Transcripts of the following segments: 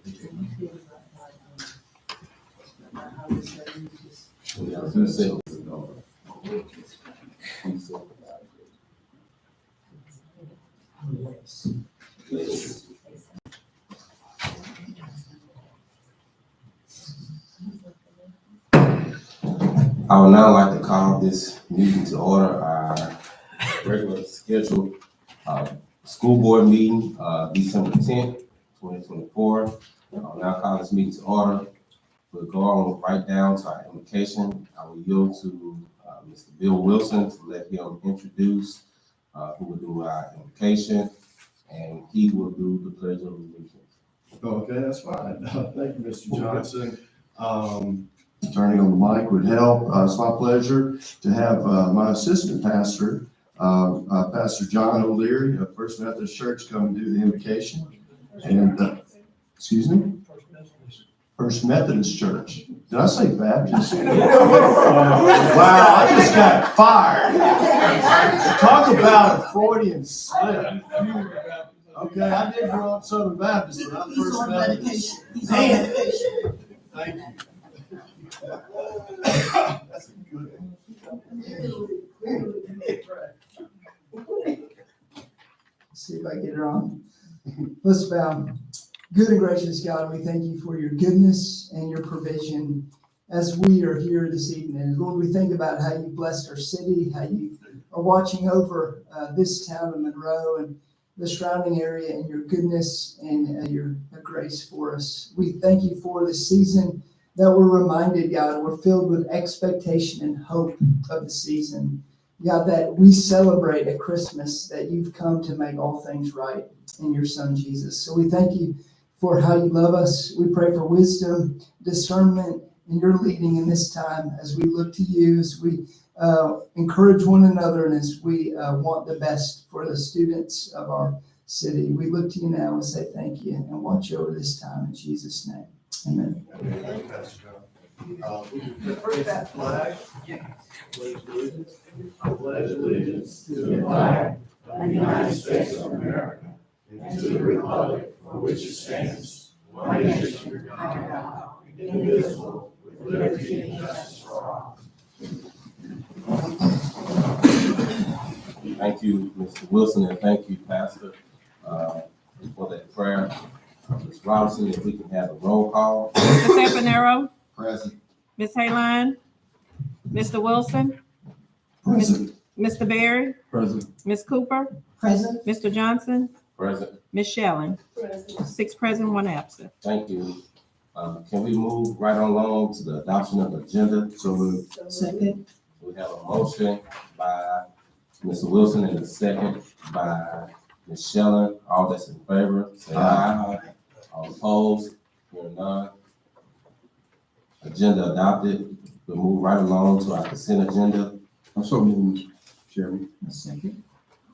I would now like to call this meeting to order, our regular scheduled school board meeting, December 10th, 2024. I'll now call this meeting to order. We'll go on right down to our invocation. I will yield to Mr. Bill Wilson to let him introduce who will do our invocation, and he will do the pledge of allegiance. Okay, that's fine. Thank you, Mr. Johnson. Turning on the mic would help. It's my pleasure to have my assistant pastor, Pastor John O'Leary of First Methodist Church, come and do the invocation. And, excuse me? First Methodist Church. Did I say Baptist? Wow, I just got fired. Talk about a Freudian slip. Okay, I did grow up Southern Baptist, but I'm First Methodist. Man. Thank you. That's a good one. See if I get it on. Let's bow. Good and gracious God, we thank you for your goodness and your provision as we are here this evening. Lord, we think about how you blessed our city, how you are watching over this town of Monroe and the surrounding area, and your goodness and your grace for us. We thank you for the season that we're reminded, God, we're filled with expectation and hope of the season. God, that we celebrate at Christmas that you've come to make all things right in your Son, Jesus. So we thank you for how you love us. We pray for wisdom, discernment, and your leading in this time as we look to you, as we encourage one another, and as we want the best for the students of our city. We look to you now and say thank you and watch over this time in Jesus' name. Amen. Thank you, Pastor John. Flag. I pledge allegiance to the flag of the United States of America and to the republic for which it stands, one nation, under God, indivisible, with liberty and justice for all. Thank you, Mr. Wilson, and thank you, Pastor, for that prayer. Ms. Robinson, if we can have a roll call. Mr. Sampanero. Present. Ms. Hayline. Mr. Wilson. Present. Mr. Berry. Present. Ms. Cooper. Present. Mr. Johnson. Present. Ms. Shelling. 6 present, 1 absent. Thank you. Can we move right along to the adoption of the agenda? So moved. Second. We have a motion by Mr. Wilson and a second by Ms. Shelling. All that's in favor, say aye. All opposed, hearing none. Agenda adopted. We'll move right along to our consent agenda. I'm so moved, Chairman. Second.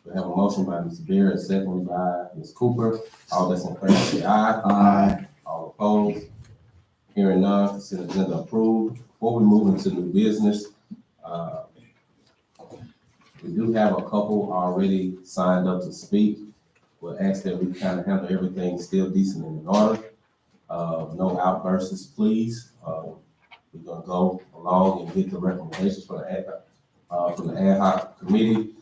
We have a motion by Mr. Beard, a second by Ms. Cooper. All that's in favor, say aye. Aye. All opposed, hearing none, consent agenda approved. Before we move into new business, we do have a couple already signed up to speak. We'll ask that we kind of handle everything still decent and in order. No outbursts, please. We're gonna go along and get the recommendations from the ad hoc committee.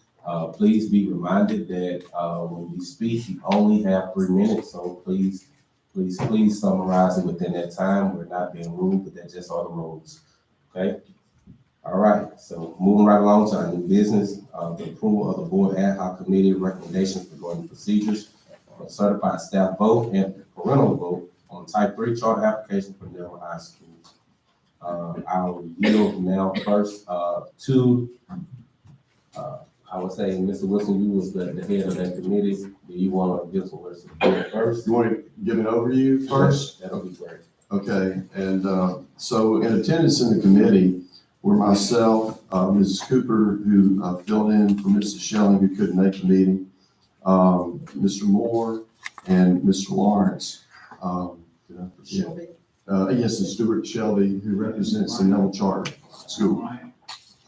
Please be reminded that when you speak, you only have 3 minutes. So please summarize it within that time. We're not being rude, but that's just all the rules. Okay. All right. So moving right along to our new business, the approval of the board ad hoc committee recommendations regarding procedures for certified staff vote and parental vote on type 3 charter application for Monroe High School. I'll yield now first to, I would say, Mr. Wilson, you was the head of that committee. Do you want to give some words to the board first? You want to give an overview first? That'll be great. Okay, and so in attendance in the committee were myself, Mrs. Cooper, who filled in for Mrs. Shelling, who couldn't make the meeting, Mr. Moore, and Mr. Lawrence. Did I forget? Shelby. Yes, and Stuart Shelby, who represents the Neville Charter School.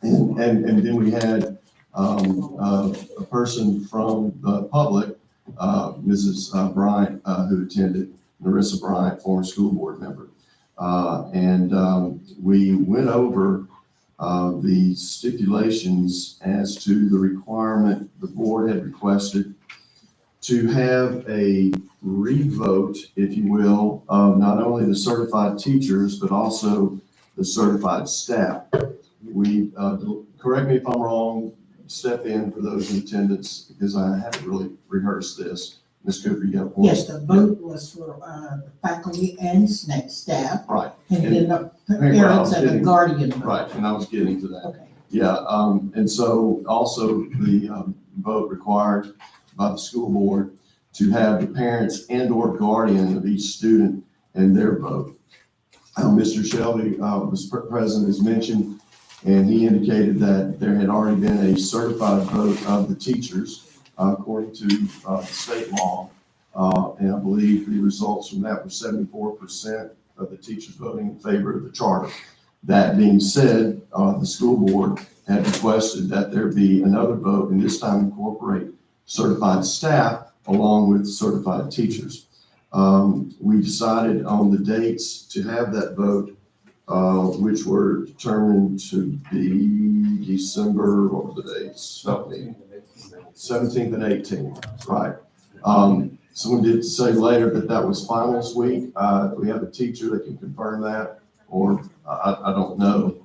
And then we had a person from the public, Mrs. Bryant, who attended, Narissa Bryant, former school board member. We went over the stipulations as to the requirement the board had requested to have a revote, if you will, of not only the certified teachers, but also the certified staff. We, correct me if I'm wrong, step in for those in attendance, because I haven't really rehearsed this. Ms. Cooper, you have a point? Yes, the vote was for the faculty and staff, Right, and then the Right, parents and the getting- guardian vote. right, and I was getting to that. Okay. Yeah, and so also the vote required by the school board to have the parents and or guardian of each student and their vote. Mr. Shelby was present as mentioned, and he indicated that there had already been a certified vote of the teachers according to state law. And I believe the results from that were 74% of the teachers voting in favor of the charter. That being said, the school board had requested that there be another vote, and this time incorporate certified staff along with certified teachers. We decided on the dates to have that vote, which were determined to be December, what were the dates? 17th and 18th, right. Someone did say later that that was finals week. If we have a teacher that can confirm that, or I don't know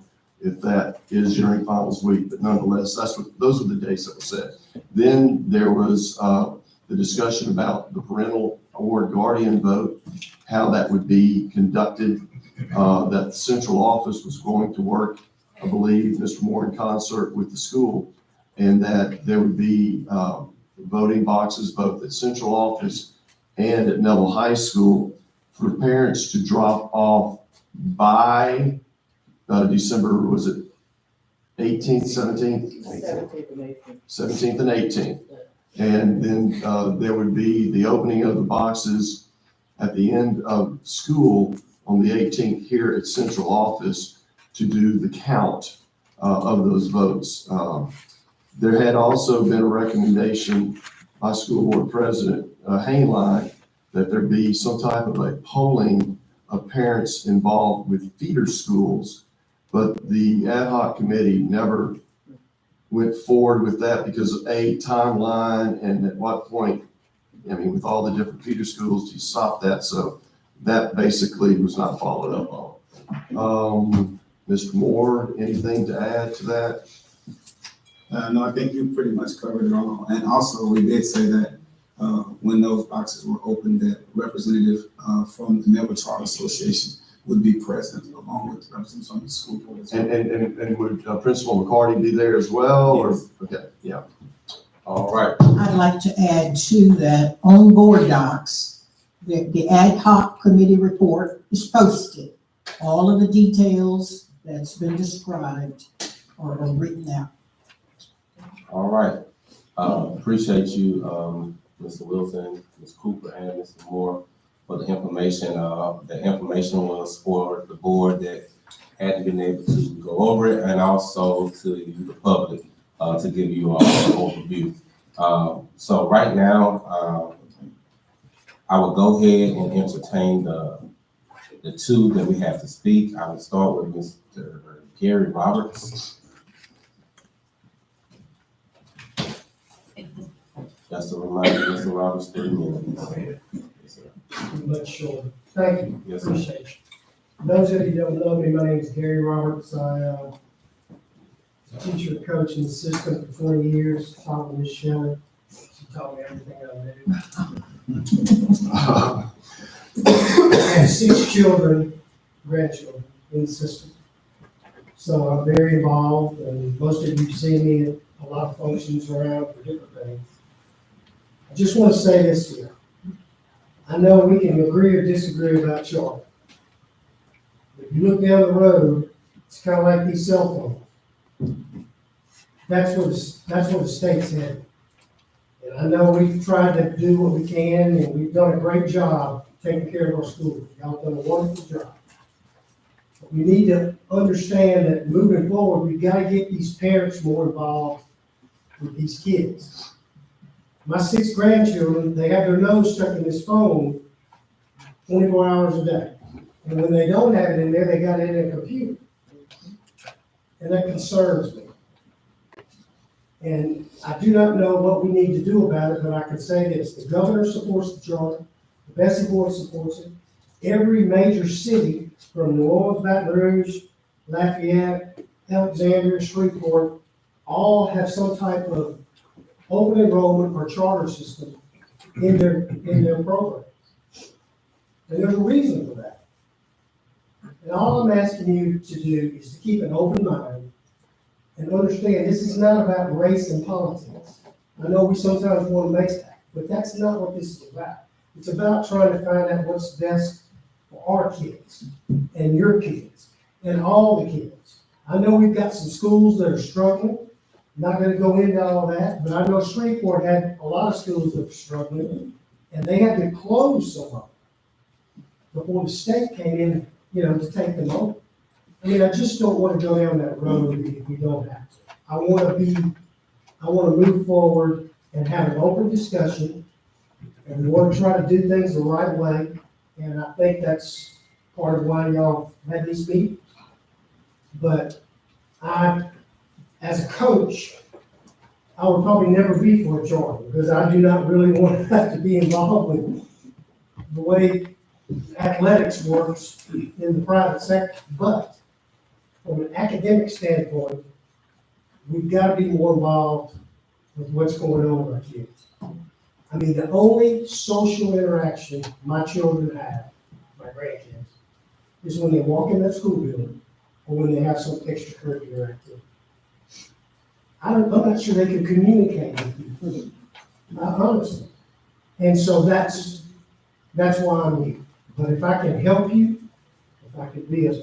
if that is during finals week, but nonetheless, those are the dates that were set. Then there was the discussion about the parental or guardian vote, how that would be conducted, that the central office was going to work, I believe, Mr. Moore, in concert with the school, and that there would be voting boxes both at central office and at Neville High School for parents to drop off by December, was it 18th, 17th? 17th and 18th. And then there would be the opening of the boxes at the end of school on the 18th here at central office to do the count of those votes. There had also been a recommendation by School Board President Hainline that there be some type of a polling of parents involved with feeder schools, but the ad hoc committee never went forward with that because of a timeline and at what point, I mean, with all the different feeder schools, you stop that. So that basically was not followed up on. Mr. Moore, anything to add to that? No, I think you pretty much covered it all. And also, we did say that when those boxes were opened, that representative from the Neville Charter Association would be present along with representatives from the school board as well. And would Principal McCarty be there as well? Yes. Or okay, yeah. All right. I'd like to add to that on board docs, the ad hoc committee report is posted. All of the details that's been described are written out. All right. Appreciate you, Mr. Wilson, Ms. Cooper, and Mr. Moore for the information. The information was for the board that hadn't been able to go over it, and also to you, the public, to give you all an overview. So right now, I will go ahead and entertain the two that we have to speak. I will start with Mr. Gary Roberts. Just a reminder, Mr. Roberts, 3 minutes. Yes, sir. Much shorter. Thank you. Yes, sir. Appreciate you. Those of you who don't know me, my name is Gary Roberts. I was a teacher, coach, and assistant for 20 years. Taught with Miss Shelley. She taught me everything I knew. I have 6 children, grandchildren in the system. So I'm very involved, and most of you see me at a lot of functions around for different things. I just want to say this to you. I know we can agree or disagree about charter. If you look down the road, it's kind of like these cell phones. That's where the state's headed. And I know we've tried to do what we can, and we've done a great job taking care of our schools. Y'all have done a wonderful job. But we need to understand that moving forward, we've got to get these parents more involved with these kids. My 6 grandchildren, they have their nose stuck in this phone 24 hours a day. And when they don't have it in there, they got it in a computer. And that concerns me. And I do not know what we need to do about it, but I can say this, the governor supports the charter, the Bessie Board supports it. Every major city from New Orleans, Baton Rouge, Lafayette, Alexandria, Shreveport, all have some type of open enrollment or charter system in their program. And there's a reason for that. And all I'm asking you to do is to keep an open mind and understand this is not about race and politics. I know we sometimes want to make that, but that's not what this is about. It's about trying to find out what's best for our kids and your kids and all the kids. I know we've got some schools that are struggling. I'm not going to go into all that, but I know Shreveport had a lot of schools that were struggling, and they had to close some of them before the state came in, to take them over. I mean, I just don't want to go down that road if we don't have to. I want to move forward and have an open discussion, and we want to try to do things the right way, and I think that's part of why y'all had these meetings. But as a coach, I would probably never be for a charter, because I do not really want to have to be involved with the way athletics works in the private sector. But from an academic standpoint, we've got to be more involved with what's going on with our kids. I mean, the only social interaction my children have, my grandkids, is when they walk in that school building or when they have some extracurricular activity. I'm not sure they can communicate with you, honestly. And so that's why I'm here. But if I can help you, if I can be a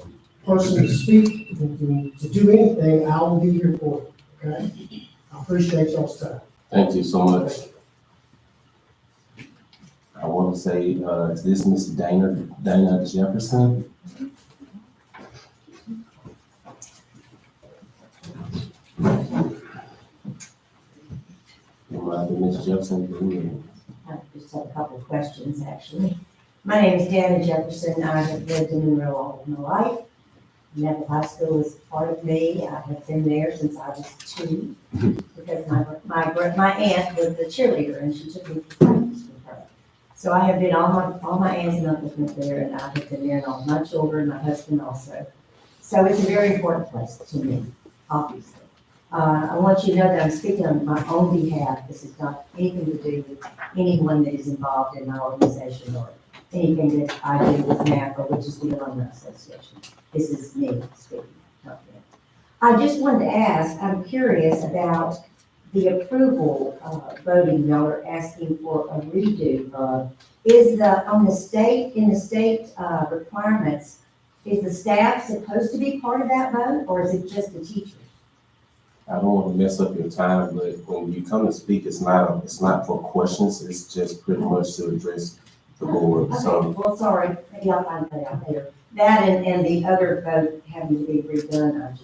person to speak, to do anything, I will be here for you, okay? I appreciate y'all's time. Thank you so much. I want to say, is this Miss Dana Jefferson? Ms. Jefferson? I just have a couple of questions, actually. My name is Dana Jefferson. I have lived in Monroe all of my life. Neville High School is part of me. I have been there since I was 2, because my aunt was the cheerleader, and she took me to practice with her. So I have been, all my aunts and uncles went there, and I have been there, and all my children, my husband also. So it's a very important place to me, obviously. I want you to know that I'm speaking on my own behalf. This is not anything to do with anyone that is involved in my organization or anything that I do with NAFA, which is the Alumni Association. This is me speaking, not them. I just wanted to ask, I'm curious about the approval voting y'all are asking for a redo of. In the state requirements, is the staff supposed to be part of that vote, or is it just the teachers? I don't want to mess up your time, but when you come to speak, it's not for questions, it's just pretty much to address the board, Okay, so. well, sorry, maybe I'll find that out later. That and the other vote having to be redone,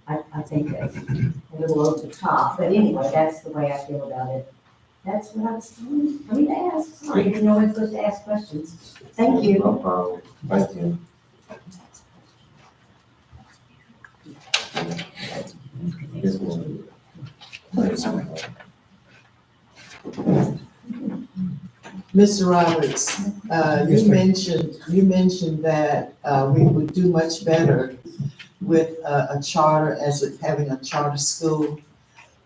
I think that's a little over the top, but anyway, that's the way I feel about it. That's what I was coming to ask, sorry, I didn't know I was supposed to ask questions. Thank you. No problem, thank you. Yes, ma'am. Mr. Roberts, you mentioned that we would do much better with a charter having a charter school.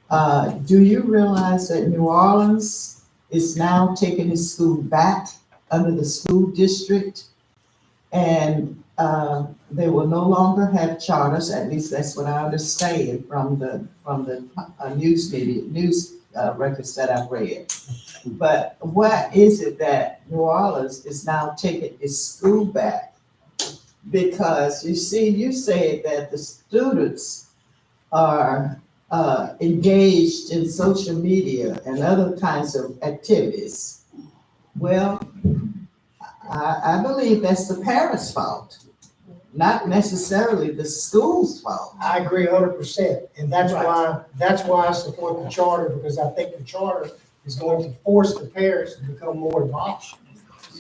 Do you realize that New Orleans is now taking its school back under the school district? And they will no longer have charters, at least that's what I understand from the news records that I've read. But why is it that New Orleans is now taking its school back? Because you said that the students are engaged in social media and other kinds of activities. Well, I believe that's the parents' fault, not necessarily the school's fault. I agree 100%, and that's why I support the charter, because I think the charter is going to force the parents to become more involved.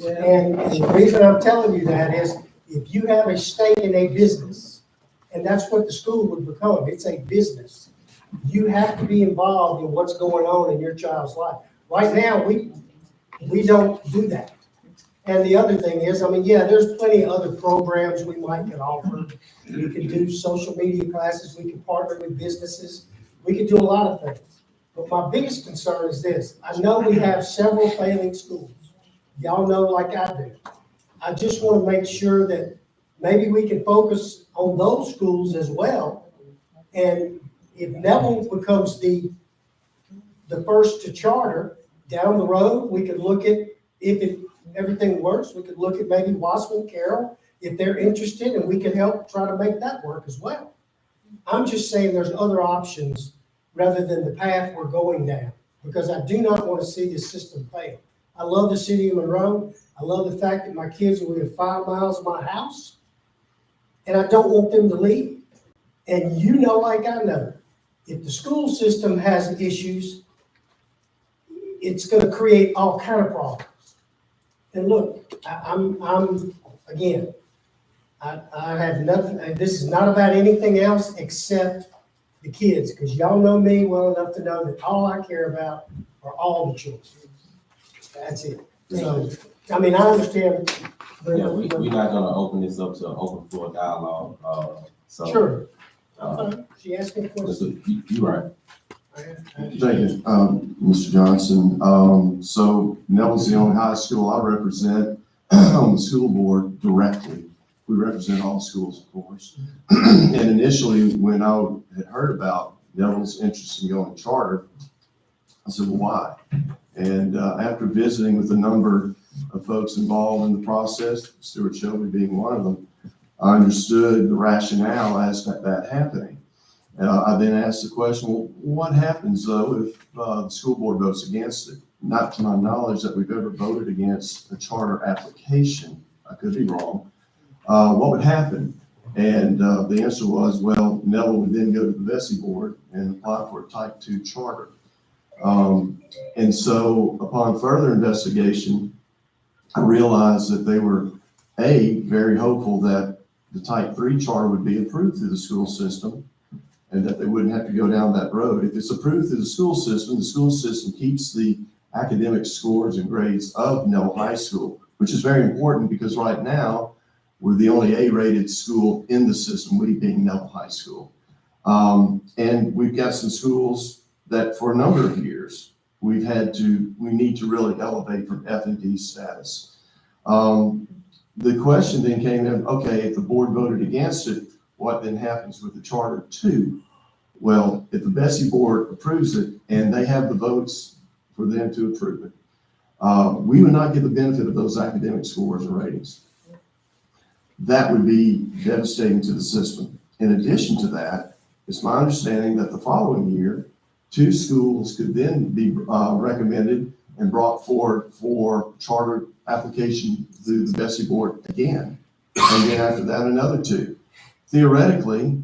And the reason I'm telling you that is if you have a stake in a business, and that's what the school would become, it's a business. You have to be involved in what's going on in your child's life. Right now, we don't do that. And the other thing is, I mean, yeah, there's plenty of other programs we might could offer. We could do social media classes, we could partner with businesses, we could do a lot of things. But my biggest concern is this, I know we have several failing schools. Y'all know like I do. I just want to make sure that maybe we can focus on those schools as well. And if Neville becomes the first to charter, down the road, we could look at, if everything works, we could look at maybe Wasserman, Carroll, if they're interested, and we can help try to make that work as well. I'm just saying there's other options rather than the path we're going down, because I do not want to see this system fail. I love the city of Monroe. I love the fact that my kids are within 5 miles of my house, and I don't want them to leave. And you know, like I know, if the school system has issues, it's going to create all kind of problems. And look, I'm again, I have nothing, this is not about anything else except the kids, because y'all know me well enough to know that all I care about are all the children. That's it. So, I mean, I understand. Yeah, we're not gonna open this up to an open floor dialogue, so. Sure. uh, She asked me a question. You're right. Thank you, Mr. Johnson. So Neville's the only high school I represent on the school board directly. We represent all schools, of course. And initially, when I had heard about Neville's interest in going charter, I said, well, why? And after visiting with a number of folks involved in the process, Stuart Shelby being one of them, I understood the rationale as to that happening. I then asked the question, well, what happens though if the school board votes against it? Not to my knowledge that we've ever voted against a charter application. I could be wrong. What would happen? And the answer was, well, Neville would then go to the Bessie board and apply for a type 2 charter. And so upon further investigation, I realized that they were, very hopeful that the type 3 charter would be approved through the school system and that they wouldn't have to go down that road. If it's approved through the school system keeps the academic scores and grades of Neville High School, which is very important because right now we're the only A-rated school in the system, we being Neville High School. And we've got some schools that for a number of years, we need to really elevate from F and D status. The question then came in, okay, if the board voted against it, what then happens with the charter 2? Well, if the Bessie board approves it and they have the votes for them to approve it, we would not get the benefit of those academic scores and ratings. That would be devastating to the system. In addition to that, it's my understanding that the following year, 2 schools could then be recommended and brought forward for charter application through the Bessie board again. And then after that, another 2. Theoretically,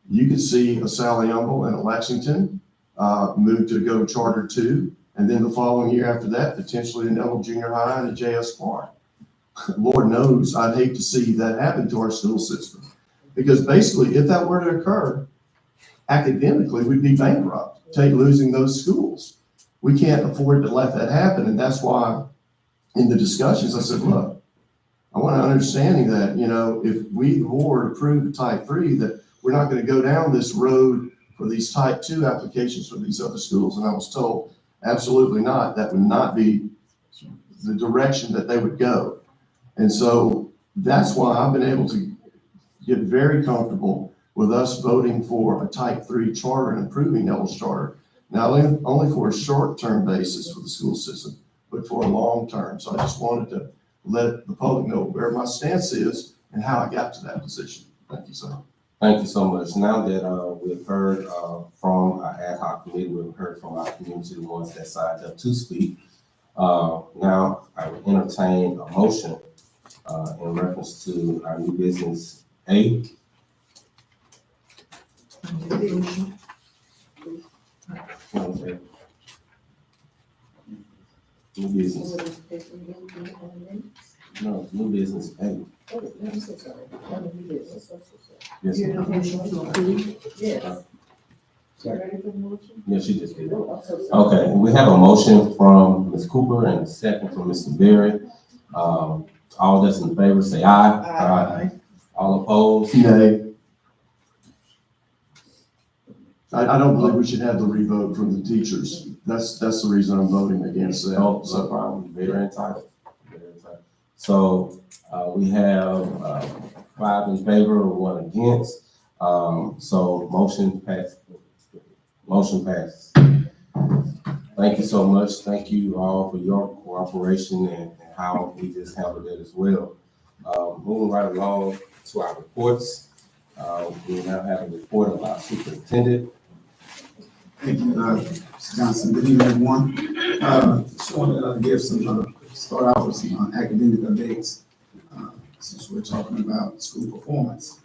you could see a Sally Humble and a Lexington move to go charter 2. And then the following year after that, potentially a Neville Junior High and a J.S. Clark. Lord knows I'd hate to see that happen to our school system. Because basically, if that were to occur, academically, we'd be bankrupt, losing those schools. We can't afford to let that happen. And that's why in the discussions, I said, look, I want an understanding that, if we, the board, approve the type 3, that we're not going to go down this road for these type 2 applications for these other schools. And I was told, absolutely not. That would not be the direction that they would go. And so that's why I've been able to get very comfortable with us voting for a type 3 charter and approving Neville's charter. Now, only for a short-term basis for the school system, but for a long term. So I just wanted to let the public know where my stance is and how I got to that position. Thank you, sir. Thank you so much. Now that we've heard from our ad hoc committee, we've heard from our community, the ones that signed up to speak. Now I will entertain a motion in reference to our new business A. New business. No, new business. Hey. Yes, ma'am. Yeah, she just did. Okay, we have a motion from Ms. Cooper and a second from Mr. Berry. All that's in favor, say aye. Aye. All opposed? Nay. I don't believe we should have the revote from the teachers. That's the reason I'm voting against that. No, no problem. Very entitled. Very entitled. So, we have, 5 in favor, 1 against. So motion passed. Motion passes. Thank you so much. Thank you all for your cooperation and how we just handled it as well. Moving right along to our reports. We now have a report of our superintendent. Thank you, Mr. Johnson. Good evening, everyone. Just want to give some, start out with some academic updates, since we're talking about school performance.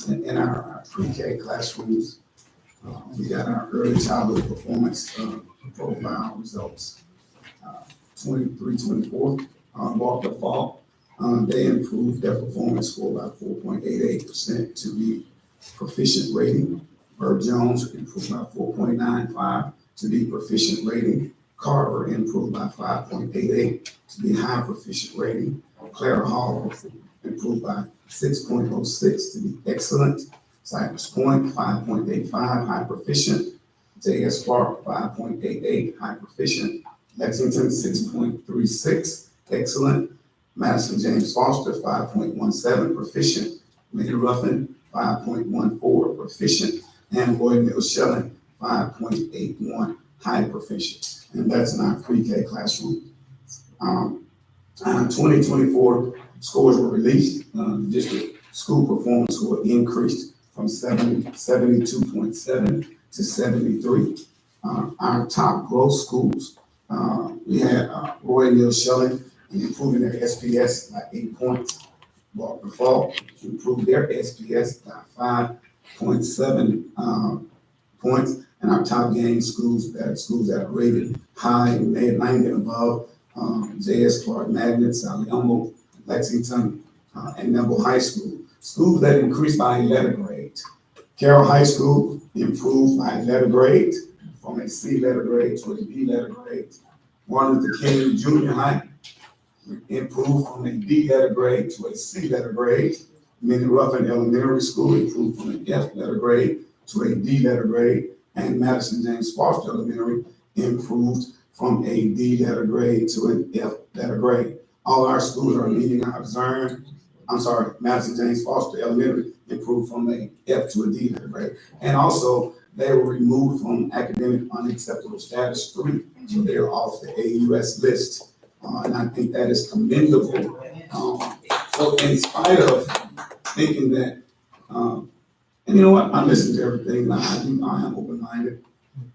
In our pre-K classrooms, we got our early childhood performance profile results. 23-24, Walker Fall, they improved their performance score by 4.88% to the proficient rating. Herb Jones improved by 4.95 to the proficient rating. Carver improved by 5.88 to the high proficient rating. Clara Hall improved by 6.06 to the excellent. Cypress Point 5.85 high proficient. J.S. Clark 5.88 high proficient. Lexington 6.36 excellent. Madison James Foster 5.17 proficient. Lady Ruffin 5.14 proficient. And Roy Mills Shelling 5.81 high proficient. And that's in our pre-K classroom. 2024 scores were released. The district school performance score increased from 72.7 to 73. Our top growth schools, we had Roy Mills Shelling improving their SPS by 8 points. Walker Fall improved their SPS by 5.7 points. And our top gain schools that are rated high, made 90 and above, J.S. Clark Magnet, Sally Elmo, Lexington, and Neville High School. Schools that increased by a letter grade. Carroll High School improved by a letter grade from a C letter grade to a B letter grade. Martin Luther King Junior High improved from a D letter grade to a C letter grade. Minnie Ruffin Elementary School improved from an F letter grade to a D letter grade. And Madison James Foster Elementary improved from a D letter grade to an F letter grade. All our schools are meeting our Madison James Foster Elementary improved from a F to a D letter grade. And also, they were removed from academic unacceptable status 3. So they're off the AUS list. And I think that is commendable. So in spite of thinking that, and you know what, I listen to everything, and I am open-minded.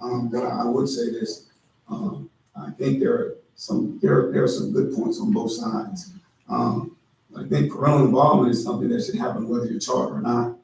But I would say this, I think there are some good points on both sides. I think parental involvement is something that should happen whether you're chartered or not.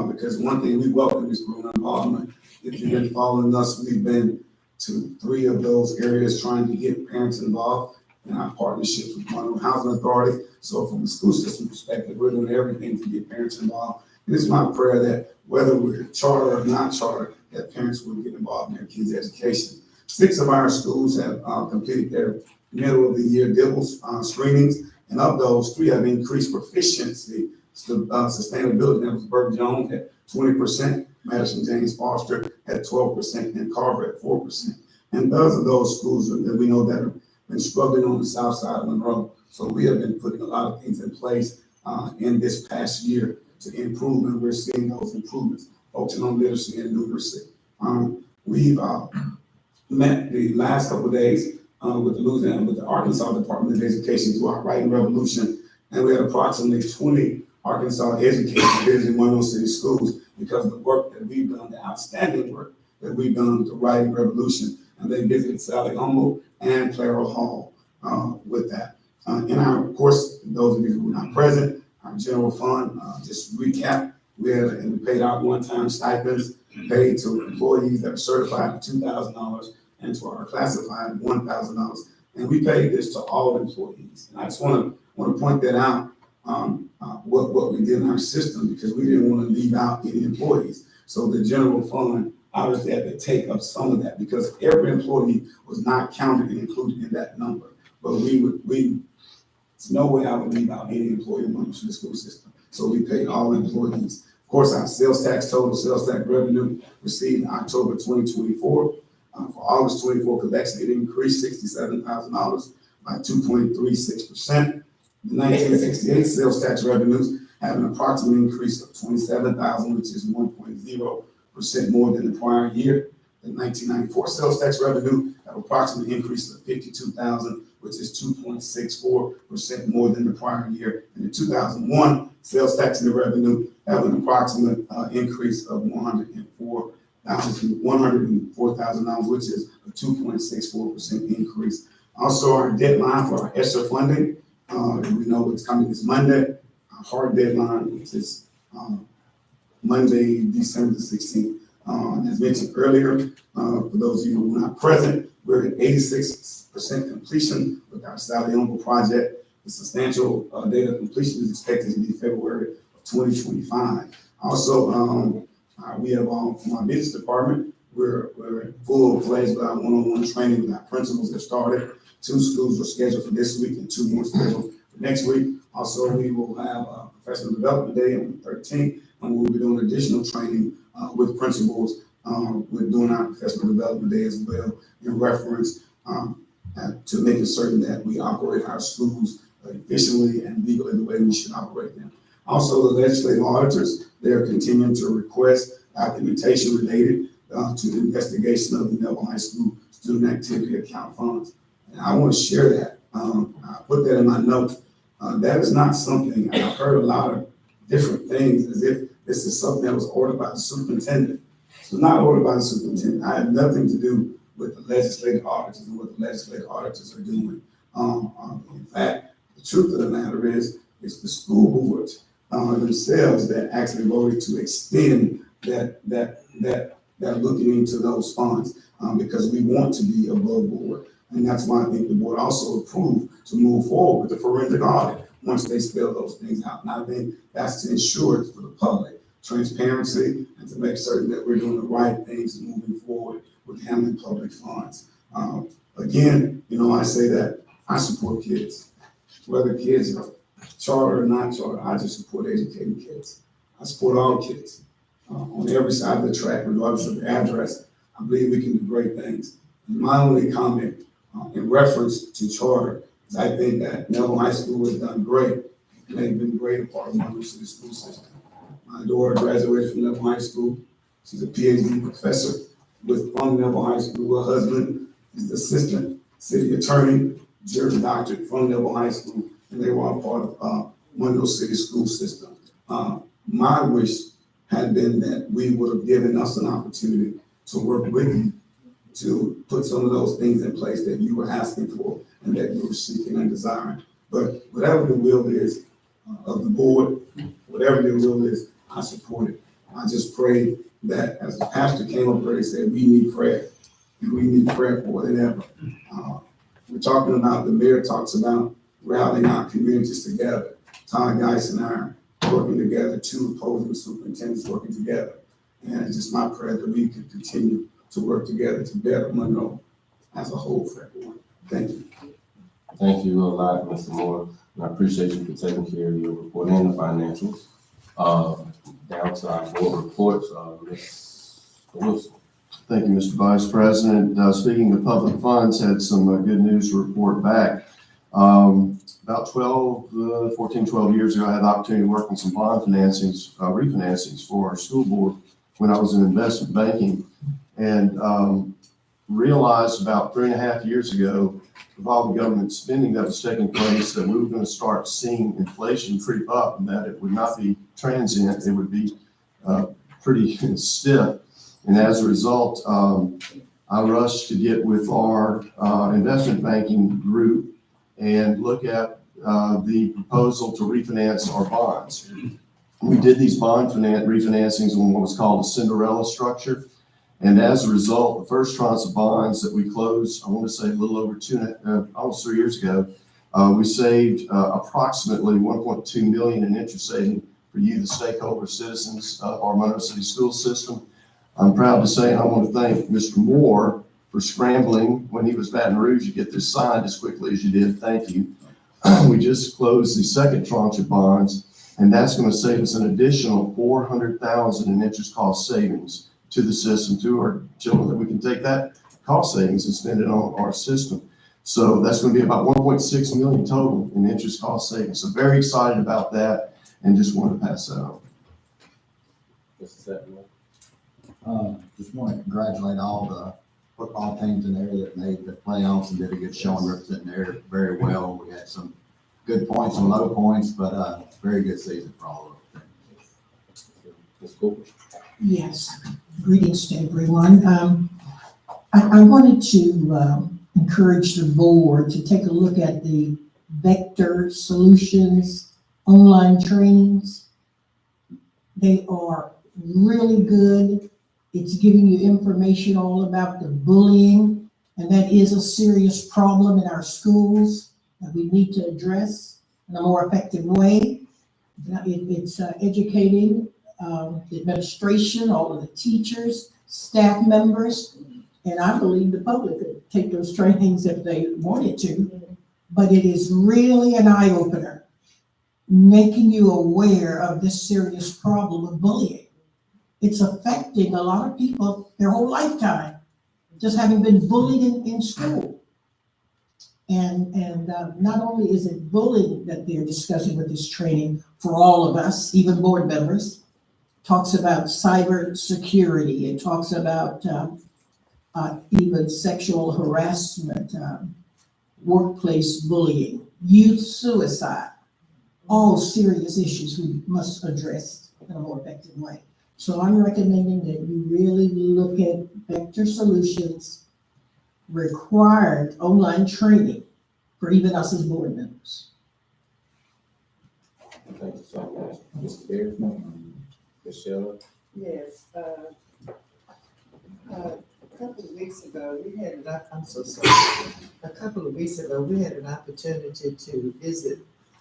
Because one thing we welcome is parental involvement. If you've been following us, we've been to 3 of those areas trying to get parents involved in our partnerships with Monroe Housing Authority. So from a school system perspective, we're doing everything to get parents involved. And it's my prayer that whether we're chartered or not chartered, that parents will get involved in their kids' education. 6 of our schools have completed their middle of the year DIBELS screenings. And of those, 3 have increased proficiency. Sustainability, that was Burke Jones at 20%, Madison James Foster at 12%, and Carver at 4%. And those are those schools that we know that have been struggling on the south side of Monroe. So we have been putting a lot of things in place in this past year to improve, and we're seeing those improvements, focusing on literacy and numeracy. We've met the last couple of days with the Arkansas Department of Education through our Writing Revolution, and we had approximately 20 Arkansas educators visiting Monroe City schools because of the work that we've done, the outstanding work that we've done with the Writing Revolution. And they visited Sally Humble and Clara Hall with that. In our, of course, those of you who were not present, our general fund, just recap, we paid out one-time stipends paid to employees that are certified at $2,000 and to our classified $1,000. And we pay this to all employees. And I just want to point that out, what we did in our system, because we didn't want to leave out any employees. So the general fund obviously had to take up some of that, because every employee was not counted and included in that number. But there's no way I would leave out any employee money for the school system. So we paid all employees. Of course, our sales tax revenue received in October 2024. For August 24 collection, it increased $67,000 by 2.36%. The 1968 sales tax revenues have an approximate increase of $27,000, which is 1.0% more than the prior year. The 1994 sales tax revenue have approximate increase of $52,000, which is 2.64% more than the prior year. And the 2001 sales tax and revenue have an approximate increase of $104,000, which is a 2.64% increase. Also, our deadline for our ESSER funding, we know it's coming this Monday. Our hard deadline, which is Monday, December the 16th. As mentioned earlier, for those of you who are not present, we're at 86% completion with our Sally Uncle project. The substantial date of completion is expected to be February of 2025. Also, we have from our business department, we're full-fledged with our one-on-one training with our principals that started. 2 schools are scheduled for this week and 2 more scheduled for next week. Also, we will have a professional development day on the 13th, and we'll be doing additional training with principals. We're doing our professional development day as well in reference to making certain that we operate our schools efficiently and legally the way we should operate them. Also, the legislative auditors, they're continuing to request documentation related to the investigation of the Neville High School student activity account funds. And I want to share that. I put that in my notes. That is not something, I've heard a lot of different things as if this is something that was ordered by the superintendent. It's not ordered by the superintendent. I have nothing to do with the legislative auditors and what the legislative auditors are doing. In fact, the truth of the matter is, it's the school boards themselves that actually voted to extend that looking into those funds because we want to be above board. And that's why I think the board also approved to move forward with the forensic audit once they spell those things out. And I think that's to ensure for the public transparency and to make certain that we're doing the right things and moving forward with handling public funds. Again, I say that I support kids, whether kids are charter or not charter. I just support educating kids. I support all kids on every side of the track, regardless of the address. I believe we can do great things. And my only comment in reference to charter is I think that Neville High School has done great, and they've been great a part of Monroe City school system. My daughter graduated from Neville High School. She's a PhD professor from Neville High School. Her husband is the assistant city attorney, jury doctorate from Neville High School, and they were all part of Monroe City school system. My wish had been that we would have given us an opportunity to work with you to put some of those things in place that you were asking for and that you were seeking and desiring. But whatever the will is of the board, whatever the will is, I support it. I just pray that as the pastor came up there, he said, we need prayer. And we need prayer more than ever. We're talking about, the mayor talks about rallying our communities together. Todd Geis and I are working together, 2 opposing superintendents working together. And it's just my prayer that we can continue to work together to better Monroe as a whole for everyone. Thank you. Thank you a lot, Mr. Moore. And I appreciate you for taking care of your report and the financials. Down to our board reports, Ms. Wilson. Thank you, Mr. Vice President. Speaking of public funds, had some good news to report back. About 12 years ago, I had the opportunity to work on some bond financings, refinancings for our school board when I was in investment banking, and realized about 3.5 years ago, with all the government spending that was taking place, that we were going to start seeing inflation creep up, and that it would not be transient, it would be pretty stiff. And as a result, I rushed to get with our investment banking group and look at the proposal to refinance our bonds. We did these bond refinancings on what was called a Cinderella structure. And as a result, the first tranche of bonds that we closed, I want to say a little over almost 3 years ago, we saved approximately 1.2 million in interest saving for you, the stakeholder citizens of our Monroe City school system. I'm proud to say, and I want to thank Mr. Moore for scrambling when he was Baton Rouge to get this signed as quickly as you did. Thank you. We just closed the second tranche of bonds, and that's going to save us an additional $400,000 in interest cost savings to the system, to our children, that we can take that cost savings and spend it on our system. So that's going to be about 1.6 million total in interest cost savings. So very excited about that, and just wanted to pass that on. Mr. Sapman. Just want to congratulate all the football teams in there that made the playoffs and did a good showing representing there very well. We had some good points and low points, but very good season for all of them. Ms. Cooper. Yes, greetings to everyone. I wanted to encourage the board to take a look at the Vector Solutions online trainings. They are really good. It's giving you information all about the bullying, and that is a serious problem in our schools that we need to address in a more effective way. It's educating the administration, all of the teachers, staff members, and I believe the public could take those trainings if they wanted to. But it is really an eye-opener, making you aware of this serious problem of bullying. It's affecting a lot of people their whole lifetime, just having been bullied in school. And not only is it bullying that they're discussing with this training for all of us, even board members, talks about cyber security. It talks about even sexual harassment, workplace bullying, youth suicide, all serious issues we must address in a more effective way. So I'm recommending that you really look at Vector Solutions required online training for even us as board members. Thank you so much. Mr. Beard. Ms. Shelley. Yes, a couple of weeks ago, we had an, I'm so sorry. A couple of weeks ago, we had an opportunity to visit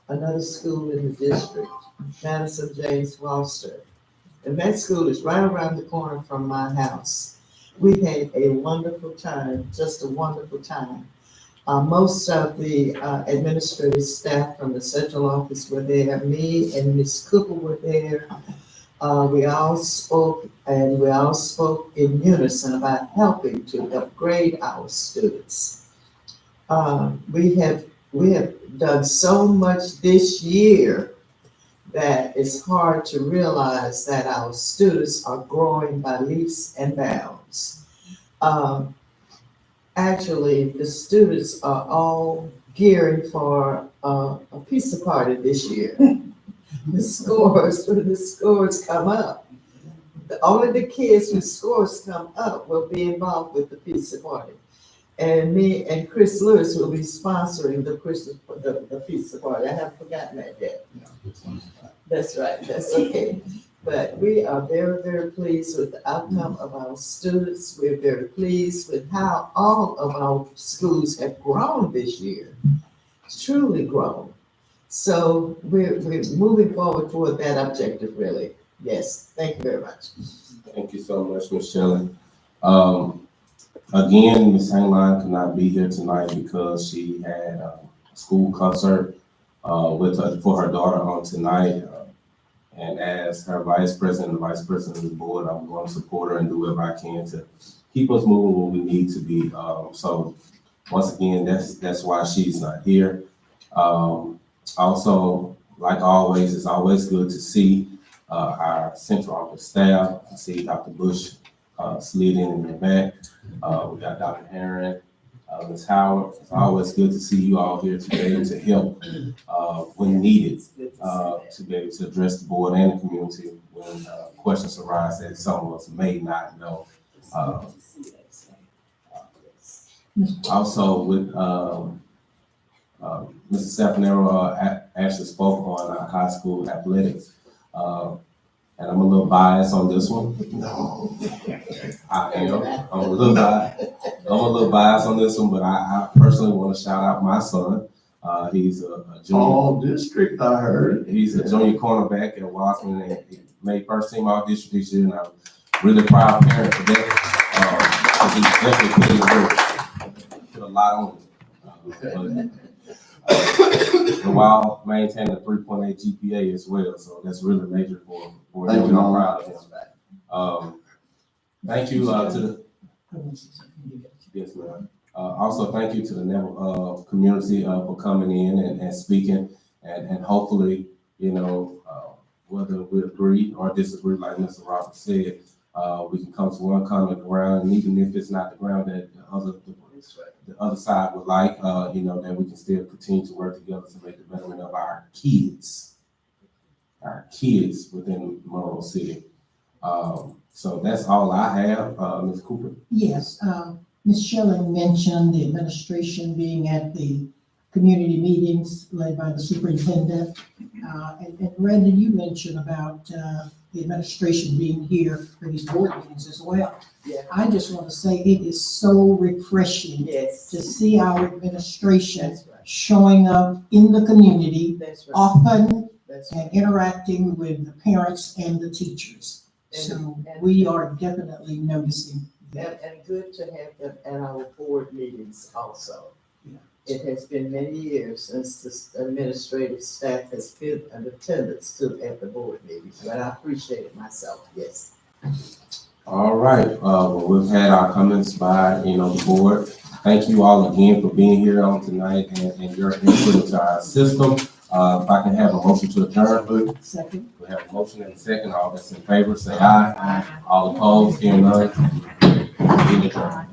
another school in the district, Madison James Foster. And that school is right around the corner from my house. We had a wonderful time, just a wonderful time. Most of the administrative staff from the central office were there. Me and Ms. Cooper were there. We all spoke in unison about helping to upgrade our students. We have done so much this year that it's hard to realize that our students are growing by leaps and bounds. Actually, the students are all gearing for a pizza party this year. When the scores come up, only the kids whose scores come up will be involved with the pizza party. And me and Chris Lewis will be sponsoring the pizza party. I haven't forgotten that yet. That's right, that's okay. But we are very, very pleased with the outcome of our students. We're very pleased with how all of our schools have grown this year, truly grown. So we're moving forward toward that objective, really. Yes, thank you very much. Thank you so much, Ms. Shelley. Again, Ms. Hangline could not be here tonight because she had a school concert for her daughter on tonight. And as her vice president, the vice president of the board, I'm going to support her and do whatever I can to keep us moving where we need to be. So once again, that's why she's not here. Also, like always, it's always good to see our central office staff. I see Dr. Bush slid in the back. We got Dr. Herron, Ms. Howard. It's always good to see you all here today to help when needed to be able to address the board and the community when questions arise that some of us may not know. Also, with Mr. Sapanero actually spoke on our high school athletics. And I'm a little biased on this one. No. I am. I'm a little biased on this one, but I personally want to shout out my son. He's a junior. All district, I heard. He's a junior cornerback at Wasserman, and he made first team all district this year, and I'm really proud parent for that. 'Cause he definitely put in the work, put a lot on it. And while maintaining a 3.8 GPA as well, so that's really major for him. Thank And you. I'm proud of him. Thank you to the. Yes, ma'am. Also, thank you to the Neville community for coming in and speaking, and hopefully, whether we agree or disagree, like Mr. Roberts said, we can come to one common ground, and even if it's not the ground that the other side would like, that we can still continue to work together to make the betterment of our kids within Monroe City. So that's all I have, Ms. Cooper. Yes, Ms. Schilling mentioned the administration being at the community meetings led by the superintendent. And Brandon, you mentioned about the administration being here for these board meetings as well. Yeah. I just want to say it is so refreshing Yes, to see our administration that's right, showing up in the community that's right, often that's right. and interacting with the parents and the teachers. So we are definitely noticing that. And good to have them at our board meetings also. Yeah. It has been many years since this administrative staff has been in attendance at the board meetings, but I appreciate it myself, yes. All right, well, we've had our comments by, the board. Thank you all again for being here on tonight and your input into our system. If I can have a motion to adjourn, please. Second. We have a motion and a second. All that's in favor, say aye. Aye. All opposed, hearing none. Meeting adjourned.